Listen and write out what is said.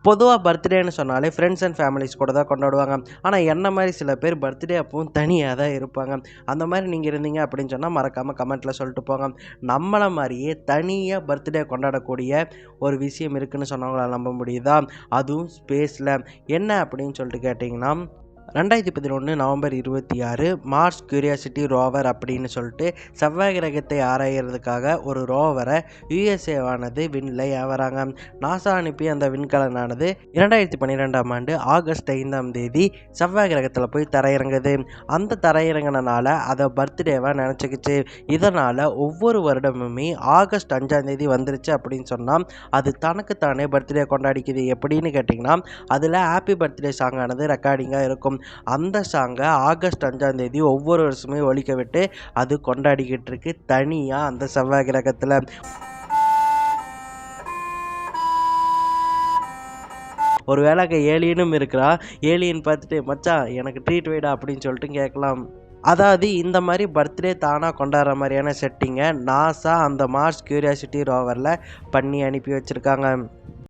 பொதுவாக பர்த்டேன்னு சொன்னாலே friends and families கூட தான் கொண்டாடுவாங்க. ஆனால் என்ன மாதிரி சில பேர் பர்த்டே அப்பவும் தனியாக தான் இருப்பாங்க. அந்த மாதிரி நீங்கள் இருந்தீங்க அப்படின்னு சொன்னால் மறக்காமல் கமெண்ட்டில் சொல்லிட்டு போங்க. நம்மளை மாதிரியே தனியாக பர்த்டே கொண்டாடக்கூடிய ஒரு விஷயம் இருக்குதுன்னு சொன்னவங்களால் நம்ப முடியுதா? அதுவும் ஸ்பேஸில். என்ன அப்படின்னு சொல்லிட்டு கேட்டிங்கன்னா, 2011 நவம்பர் 26 மார்ஸ் கியூரியாசிட்டி ரோவர் அப்படின்னு சொல்லிட்டு செவ்வாய் கிரகத்தை ஆராயறதுக்காக ஒரு ரோவரை யுஎஸ்ஏவானது விண்ணில் ஏவறாங்க. நாசா அனுப்பிய அந்த விண்கலனானது 2012ஆம் ஆண்டு ஆகஸ்ட் 5ஆம் தேதி செவ்வாய் கிரகத்தில் போய் தரையிறங்குது. அந்த தரையிறங்கினால அதை பர்த்டேவாக நினச்சிக்கிச்சு. இதனால் ஒவ்வொரு வருடமுமே ஆகஸ்ட் 5ஆம் தேதி வந்துருச்சு அப்படின்னு சொன்னால் அது தனக்குத்தானே பர்த்டே கொண்டாடிக்குது. எப்படின்னு கேட்டிங்கன்னா, அதில் ஹாப்பி பர்த்டே சாங்கானது ரெக்கார்டிங்காக இருக்கும். அந்த சாங்கை ஆகஸ்ட் 5ஆம் தேதி ஒவ்வொரு வருஷமே ஒலிக்க விட்டு அது கொண்டாடிக்கிட்டு இருக்கு தனியாக அந்த செவ்வாய் கிரகத்தில். ஒரு வேளை அங்கே ஏலியனும் இருக்கிறா. ஏலியன் பார்த்துட்டு மச்சான் எனக்கு ட்ரீட் வைடா அப்படின்னு சொல்லிட்டு கேட்கலாம். அதாவது இந்த மாதிரி பர்த்டே தானாக கொண்டாடுற மாதிரியான செட்டிங்கை நாசா அந்த மார்ஸ் கியூரியாசிட்டி ரோவரில் பண்ணி அனுப்பி வச்சுருக்காங்க.